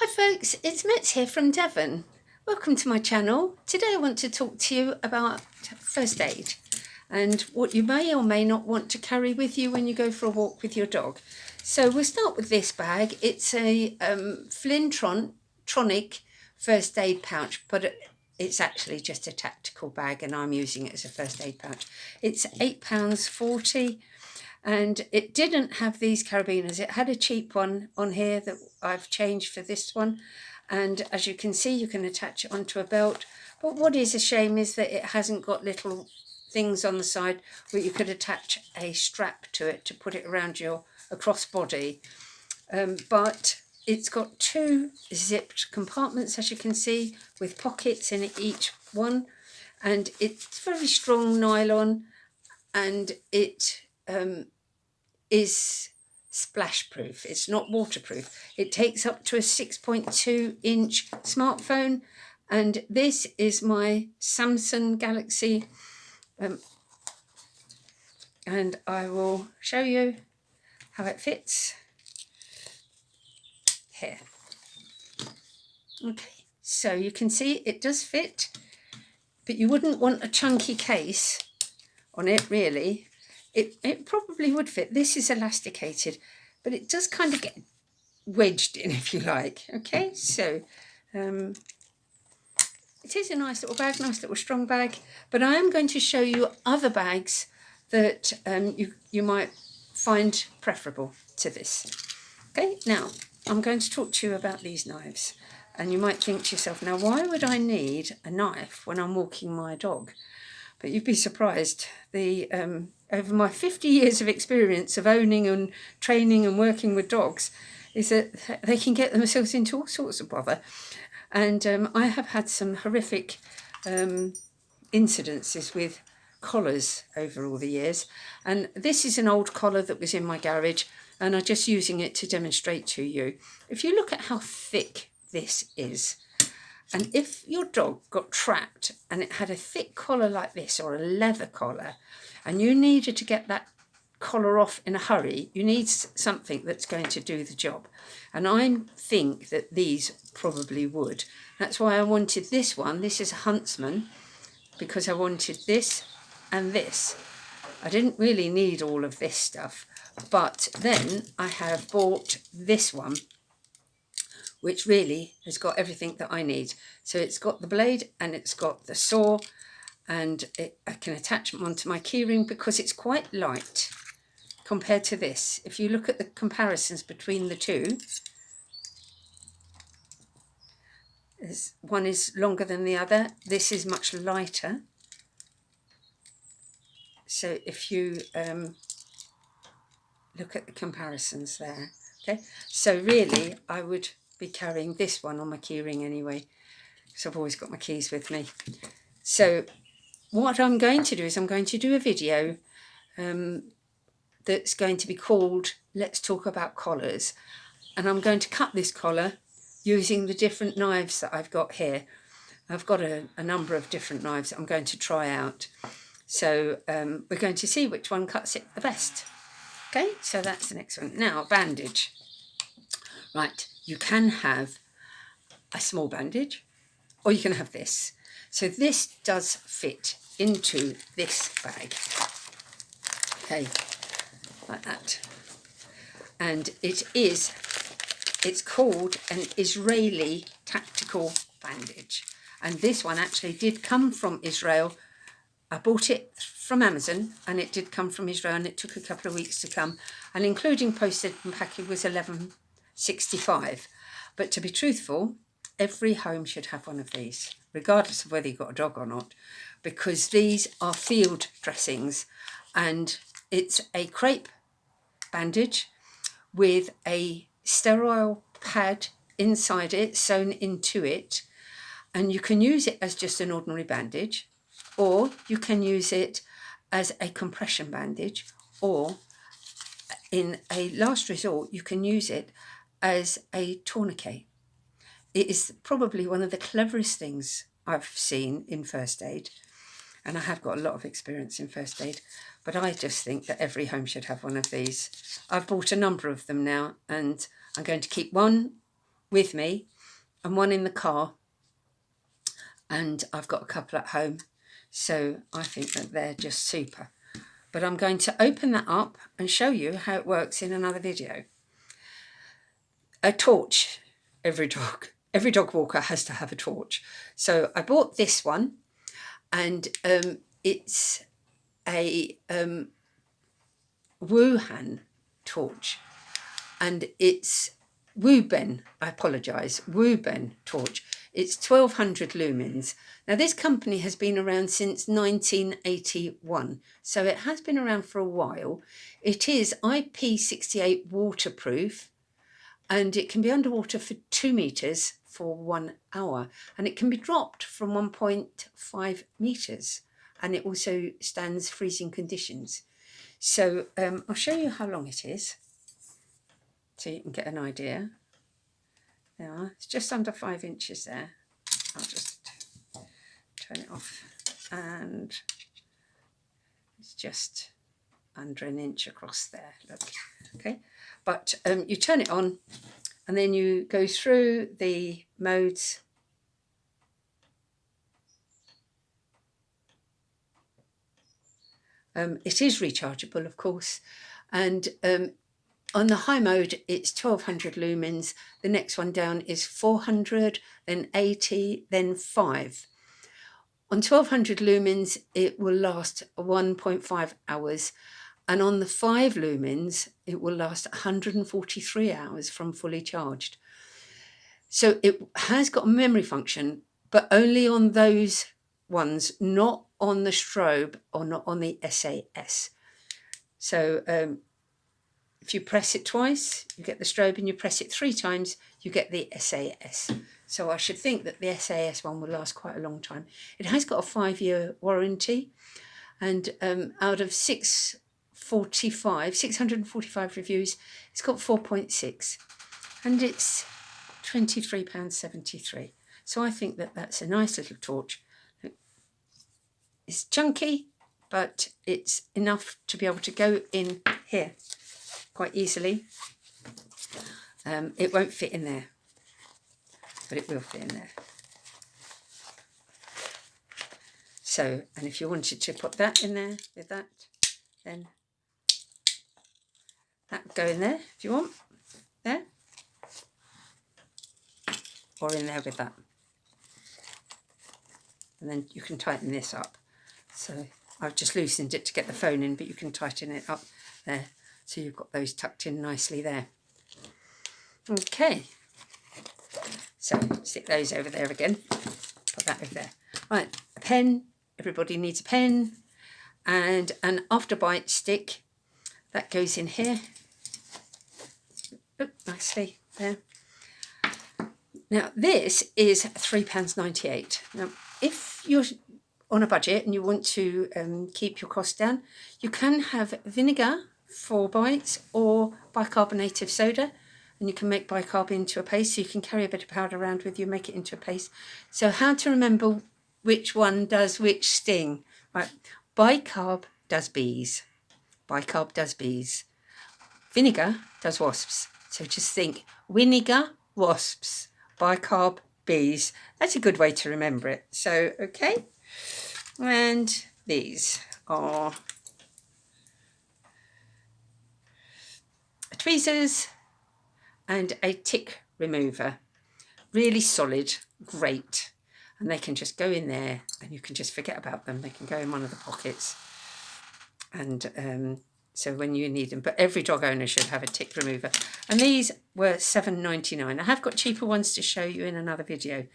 Hi folks, it's Mitz here from Devon. Welcome to my channel. Today I want to talk to you about first aid and what you may or may not want to carry with you when you go for a walk with your dog. So we'll start with this bag. It's a Flintronic first aid pouch, but it's actually just a tactical bag and I'm using it as a first aid pouch. It's £8.40. And it didn't have these carabiners. It had a cheap one on here that I've changed for this one. And as you can see, you can attach it onto a belt. But what is a shame is that it hasn't got little things on the side where you could attach a strap to it to put it around your crossbody. But it's got two zipped compartments, as you can see, with pockets in each one. And it's very strong nylon, and it is splash proof. It's not waterproof. It takes up to a 6.2-inch smartphone, and this is my Samsung Galaxy, and I will show you how it fits here. Okay, so you can see it does fit, but you wouldn't want a chunky case on it really. It probably would fit. This is elasticated, but it does kind of get wedged in, if you like. Okay, so it is a nice little bag, nice little strong bag, but I am going to show you other bags that you might find preferable to this. Okay, now I'm going to talk to you about these knives, and you might think to yourself, now why would I need a knife when I'm walking my dog? But you'd be surprised. Over my 50 years of experience of owning and training and working with dogs, is that they can get themselves into all sorts of bother. And I have had some horrific incidences with collars over all the years. And this is an old collar that was in my garage, and I'm just using it to demonstrate to you. If you look at how thick this is, and if your dog got trapped and it had a thick collar like this, or a leather collar, and you needed to get that collar off in a hurry, you need something that's going to do the job. And I think that these probably would. That's why I wanted this one. This is a Huntsman, because I wanted this and this. I didn't really need all of this stuff. But then I have bought this one, which really has got everything that I need. So it's got the blade and it's got the saw, and I can attach them onto my keyring because it's quite light compared to this. If you look at the comparisons between the two, one is longer than the other. This is much lighter. So if you look at the comparisons there, okay. So really, I would be carrying this one on my keyring anyway, because I've always got my keys with me. So what I'm going to do is I'm going to do a video that's going to be called Let's Talk About Collars, and I'm going to cut this collar using the different knives that I've got here. I've got a number of different knives that I'm going to try out, so we're going to see which one cuts it the best. Okay, so that's the next one. Now, bandage. Right, you can have a small bandage, or you can have this. So this does fit into this bag. Okay, like that. And it's called an Israeli tactical bandage. And this one actually did come from Israel. I bought it from Amazon, and it did come from Israel, and it took a couple of weeks to come. And including postage and packing was $11.65. But to be truthful, every home should have one of these, regardless of whether you've got a dog or not, because these are field dressings, and it's a crepe bandage with a sterile pad inside it, sewn into it, and you can use it as just an ordinary bandage, or you can use it as a compression bandage, or in a last resort, you can use it as a tourniquet. It is probably one of the cleverest things I've seen in first aid, and I have got a lot of experience in first aid, but I just think that every home should have one of these. I've bought a number of them now, and I'm going to keep one with me and one in the car, and I've got a couple at home, so I think that they're just super. But I'm going to open that up and show you how it works in another video. A torch. Every dog walker has to have a torch. So I bought this one, and it's a Wuhan torch, and it's Wuben, I apologise, Wuben torch. It's 1200 lumens. Now this company has been around since 1981, so it has been around for a while. It is IP68 waterproof, and it can be underwater for 2 meters for 1 hour, and it can be dropped from 1.5 meters, and it also stands freezing conditions. So I'll show you how long it is, so you can get an idea. There, it's just under 5 inches there. I'll just turn it off, and it's just under 1 inch across there. Look, okay. But you turn it on, and then you go through the modes. It is rechargeable, of course, and on the high mode, it's 1200 lumens. The next one down is 400, then 80, then 5. On 1200 lumens, it will last 1.5 hours. And on the 5 lumens, it will last 143 hours from fully charged. So it has got a memory function, but only on those ones, not on the strobe or not on the SAS. So if you press it twice, you get the strobe, and you press it 3 times, you get the SAS. So I should think that the SAS one will last quite a long time. It has got a 5-year warranty, and out of 645 reviews, it's got 4.6, and it's £23.73. So I think that that's a nice little torch. It's chunky, but it's enough to be able to go in here quite easily. It won't fit in there, but it will fit in there. So, and if you wanted to put that in there with that, then that would go in there if you want, there, or in there with that. And then you can tighten this up. So I've just loosened it to get the phone in, but you can tighten it up there. So you've got those tucked in nicely there. Okay, so stick those over there again. Put that over there. Right, a pen. Everybody needs a pen, and an afterbite stick. That goes in here. Oh, nicely there. Now this is £3.98. Now, if you're on a budget and you want to keep your costs down, you can have vinegar for bites or bicarbonate of soda, and you can make bicarb into a paste, so you can carry a bit of powder around with you, make it into a paste. So how to remember which one does which sting? Right, bicarb does bees. Bicarb does bees. Vinegar does wasps. So just think, vinegar, wasps, bicarb, bees. That's a good way to remember it. So, okay. And these are tweezers and a tick remover. Really solid, great. And they can just go in there, and you can just forget about them. They can go in one of the pockets. And so when you need them, but every dog owner should have a tick remover. And these were £7.99. I have got cheaper ones to show you in another video.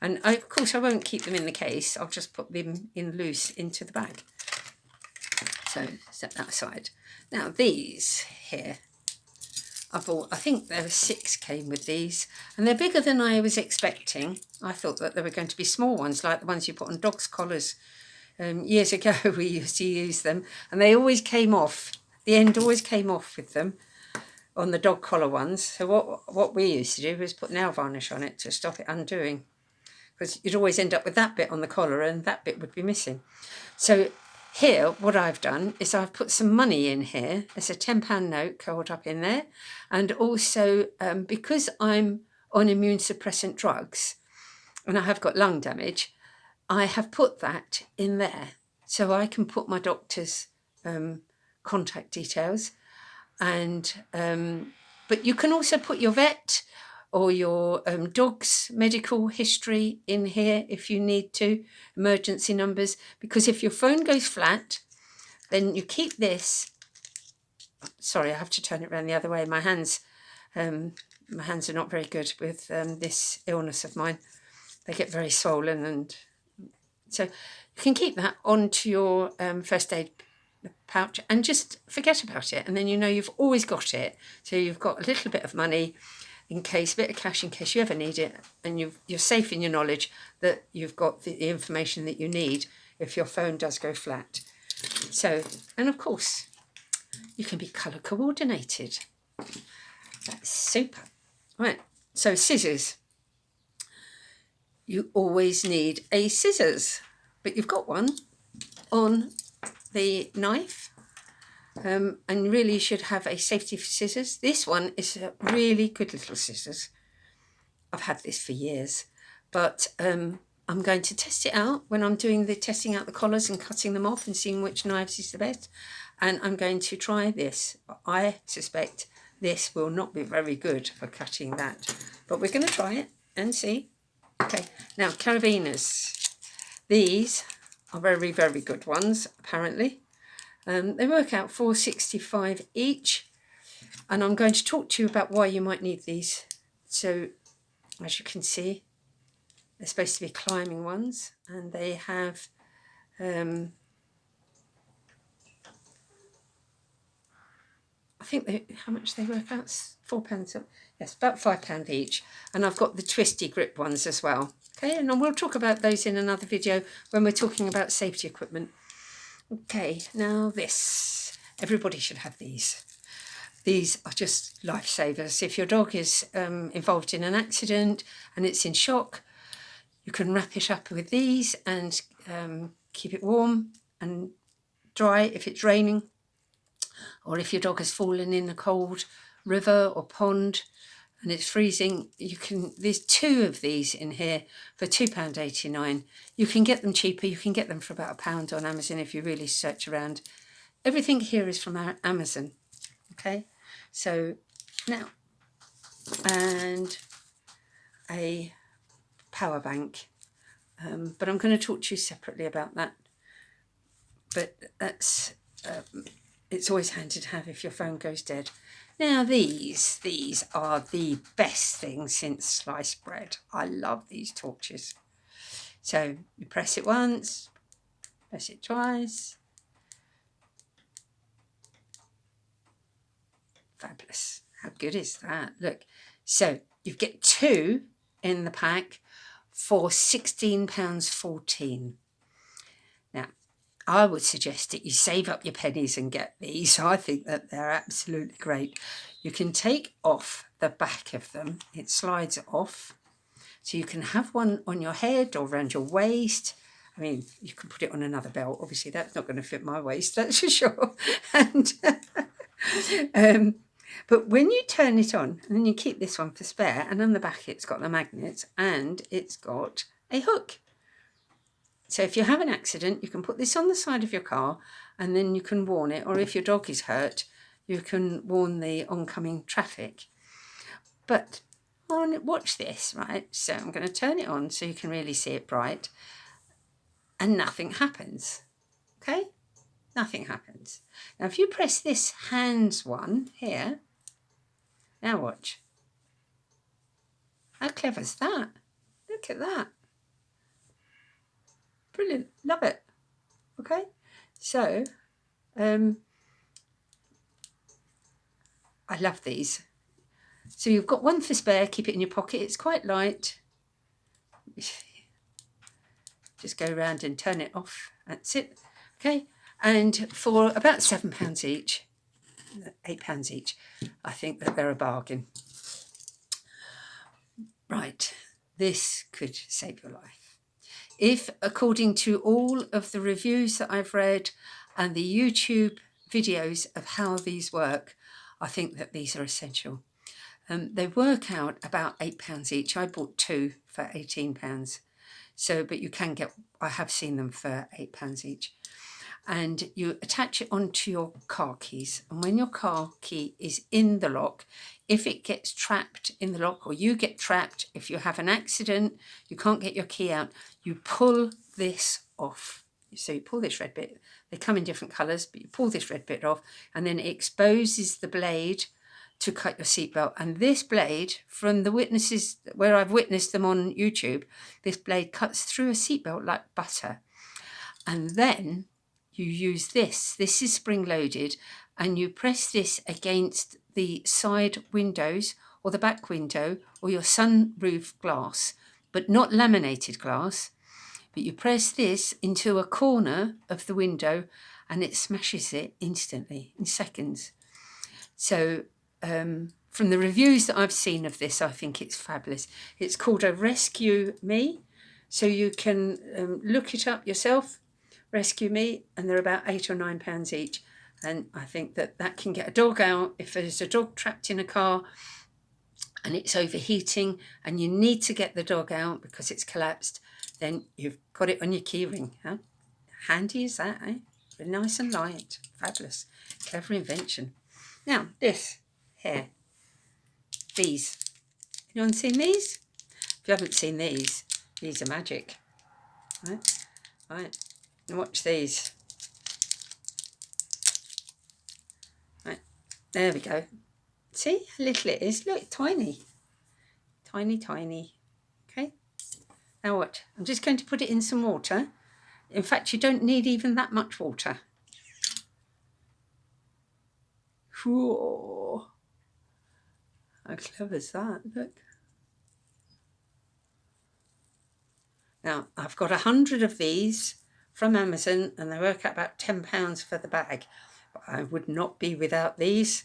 And of course I won't keep them in the case. I'll just put them in loose into the bag. So set that aside. Now these here, I bought, I think there were 6 came with these, and they're bigger than I was expecting. I thought that they were going to be small ones, like the ones you put on dogs' collars. Years ago we used to use them, and they always came off. The end always came off with them on the dog collar ones. So what we used to do was put nail varnish on it to stop it undoing, because you'd always end up with that bit on the collar and that bit would be missing. So here, what I've done is I've put some money in here. There's a £10 note curled up in there. And also, because I'm on immune suppressant drugs, and I have got lung damage, I have put that in there. So I can put my doctor's contact details, and but you can also put your vet or your dog's medical history in here if you need to, emergency numbers, because if your phone goes flat, then you keep this. Sorry, I have to turn it around the other way. My hands are not very good with this illness of mine. They get very swollen, and so you can keep that onto your first aid pouch and just forget about it, and then you know you've always got it. So you've got a little bit of money in case, a bit of cash in case you ever need it, and you're safe in your knowledge that you've got the information that you need if your phone does go flat. So, and of course, you can be colour coordinated. That's super. Right, so scissors. You always need a scissors, but you've got one on the knife, and really you should have a safety scissors. This one is a really good little scissors. I've had this for years, but I'm going to test it out when I'm doing the testing out the collars and cutting them off and seeing which knives is the best. And I'm going to try this. I suspect this will not be very good for cutting that, but we're going to try it and see. Okay, now carabiners. These are very, very good ones, apparently. They work out $4.65 each, and I'm going to talk to you about why you might need these. So, as you can see, they're supposed to be climbing ones, and they have I think how much they work out? £4. Yes, about £5 each. And I've got the twisty grip ones as well. Okay, and we'll talk about those in another video when we're talking about safety equipment. Okay, now this. Everybody should have these. These are just lifesavers. If your dog is involved in an accident and it's in shock, you can wrap it up with these and keep it warm and dry if it's raining. Or if your dog has fallen in a cold river or pond and it's freezing, there's 2 of these in here for £2.89. You can get them cheaper. You can get them for about £1 on Amazon if you really search around. Everything here is from Amazon. Okay, so now, and a power bank. But I'm going to talk to you separately about that. But that's... it's always handy to have if your phone goes dead. Now these are the best thing since sliced bread. I love these torches. So you press it once, press it twice. Fabulous. How good is that? Look, so you get 2 in the pack for £16.14. Now, I would suggest that you save up your pennies and get these. I think that they're absolutely great. You can take off the back of them. It slides off. So you can have one on your head or around your waist. I mean, you can put it on another belt. Obviously, that's not going to fit my waist, that's for sure. And but when you turn it on, and then you keep this one for spare, and on the back it's got the magnets and it's got a hook. So if you have an accident, you can put this on the side of your car and then you can warn it. Or if your dog is hurt, you can warn the oncoming traffic. But watch this, right? So I'm going to turn it on so you can really see it bright. And nothing happens. Okay? Nothing happens. Now if you press this hands one here, now watch. How clever is that? Look at that. Brilliant, love it. Okay, so I love these. So you've got one for spare, keep it in your pocket. It's quite light. Just go around and turn it off. That's it. Okay, and for about £7 each, £8 each, I think that they're a bargain. Right, this could save your life. If, according to all of the reviews that I've read and the YouTube videos of how these work, I think that these are essential. They work out about £8 each. I bought 2 for £18. So, but you can get, I have seen them for £8 each. And you attach it onto your car keys. And when your car key is in the lock, if it gets trapped in the lock, or you get trapped, if you have an accident, you can't get your key out, you pull this off. So you pull this red bit. They come in different colours, but you pull this red bit off, and then it exposes the blade to cut your seatbelt. And this blade, from the witnesses where I've witnessed them on YouTube, this blade cuts through a seatbelt like butter. And then you use this. This is spring loaded, and you press this against the side windows or the back window or your sunroof glass, but not laminated glass. But you press this into a corner of the window and it smashes it instantly in seconds. So from the reviews that I've seen of this, I think it's fabulous. It's called a resqme. So you can look it up yourself, resqme, and they're about £8 or £9 each. And I think that can get a dog out. If there's a dog trapped in a car and it's overheating and you need to get the dog out because it's collapsed, then you've got it on your key ring. How handy is that, eh? Really nice and light. Fabulous. Clever invention. Now, this here. These. Anyone seen these? If you haven't seen these are magic. Right. And watch these. Right. There we go. See how little it is? Look, tiny. Tiny, tiny. Okay. Now what? I'm just going to put it in some water. In fact, you don't need even that much water. Whoa. How clever is that? Look. Now, I've got 100 of these from Amazon and they work out about £10 for the bag. But I would not be without these.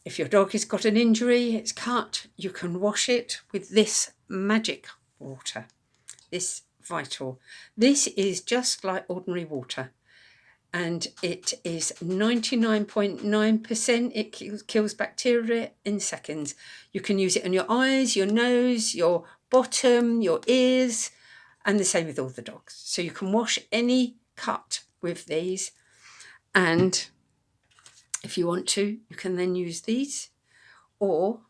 If your dog has got an injury, it's cut, you can wash it with this magic water. This Vital. This is just like ordinary water. And it is 99.9%. It kills bacteria in seconds. You can use it on your eyes, your nose, your bottom, your ears, and the same with all the dogs. So you can wash any cut with these. And if you want to, you can then use these or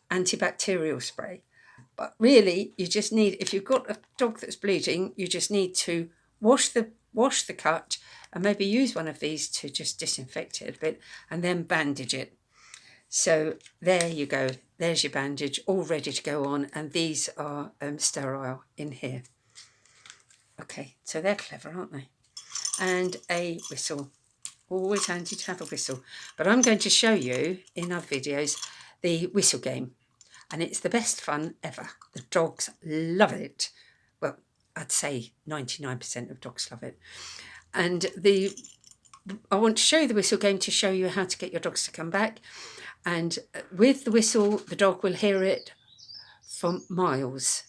antibacterial spray. But really, you just need, if you've got a dog that's bleeding, you just need to wash the cut and maybe use one of these to just disinfect it a bit and then bandage it. So there you go. There's your bandage all ready to go on. And these are sterile in here. Okay, so they're clever, aren't they? And a whistle. Always handy to have a whistle. But I'm going to show you in other videos the whistle game. And it's the best fun ever. The dogs love it. Well, I'd say 99% of dogs love it. And I want to show you the whistle game to show you how to get your dogs to come back. And with the whistle, the dog will hear it for miles.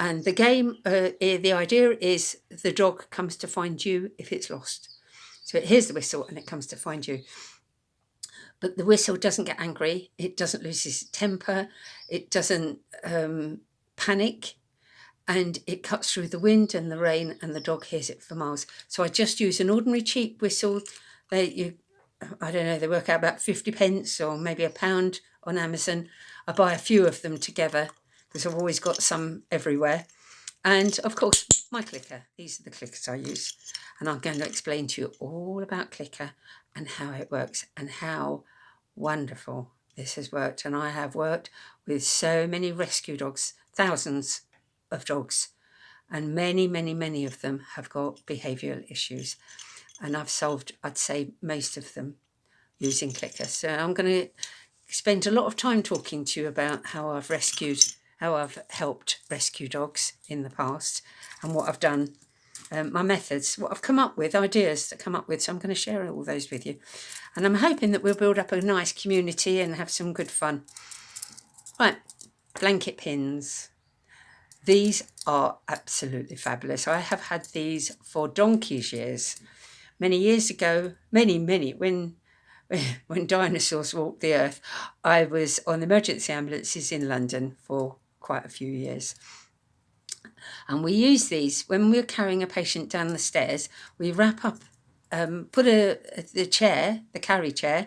And the game, the idea is the dog comes to find you if it's lost. So it hears the whistle and it comes to find you. But the whistle doesn't get angry. It doesn't lose its temper. It doesn't panic. And it cuts through the wind and the rain and the dog hears it for miles. So I just use an ordinary cheap whistle. I don't know, they work out about 50 pence or maybe £1 on Amazon. I buy a few of them together because I've always got some everywhere. And of course, my clicker. These are the clickers I use. And I'm going to explain to you all about clicker and how it works and how wonderful this has worked. And I have worked with so many rescue dogs, thousands of dogs, and many, many, many of them have got behavioural issues. And I've solved, I'd say, most of them using clicker. So I'm going to spend a lot of time talking to you about how I've helped rescue dogs in the past and what I've done. My methods, what I've come up with, ideas that come up with. So I'm going to share all those with you. And I'm hoping that we'll build up a nice community and have some good fun. Right, blanket pins. These are absolutely fabulous. I have had these for donkey's years. Many years ago, many, when when dinosaurs walked the earth, I was on emergency ambulances in London for quite a few years. And we use these when we're carrying a patient down the stairs. We wrap up, put the carry chair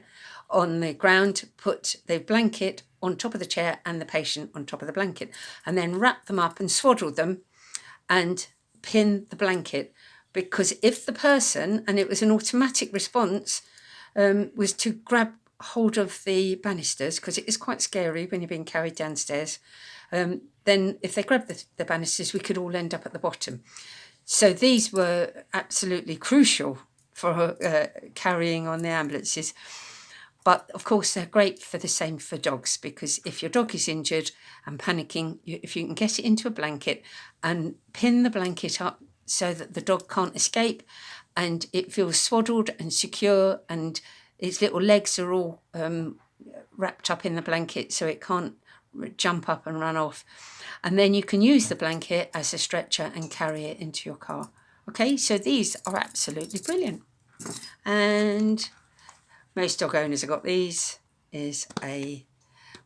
on the ground, put the blanket on top of the chair and the patient on top of the blanket, and then wrap them up and swaddle them and pin the blanket. Because if the person, and it was an automatic response, was to grab hold of the banisters, because it is quite scary when you're being carried downstairs, then if they grabbed the banisters, we could all end up at the bottom. So these were absolutely crucial for carrying on the ambulances. But of course, they're great for the same for dogs, because if your dog is injured and panicking, if you can get it into a blanket and pin the blanket up so that the dog can't escape and it feels swaddled and secure, and its little legs are all wrapped up in the blanket so it can't jump up and run off. And then you can use the blanket as a stretcher and carry it into your car. Okay, so these are absolutely brilliant. And most dog owners have got these, is a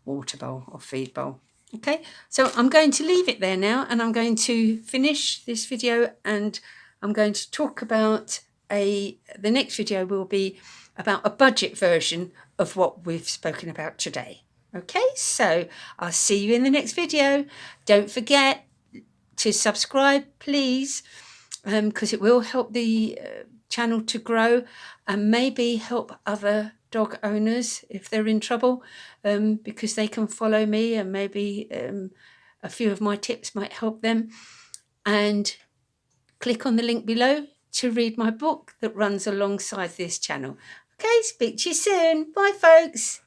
water bowl or feed bowl. Okay, so I'm going to leave it there now, and I'm going to finish this video, and I'm going to talk about the next video will be about a budget version of what we've spoken about today. Okay, so I'll see you in the next video. Don't forget to subscribe, please, because it will help the channel to grow and maybe help other dog owners if they're in trouble, because they can follow me, and maybe a few of my tips might help them. And click on the link below to read my book that runs alongside this channel. Okay, speak to you soon. Bye, folks.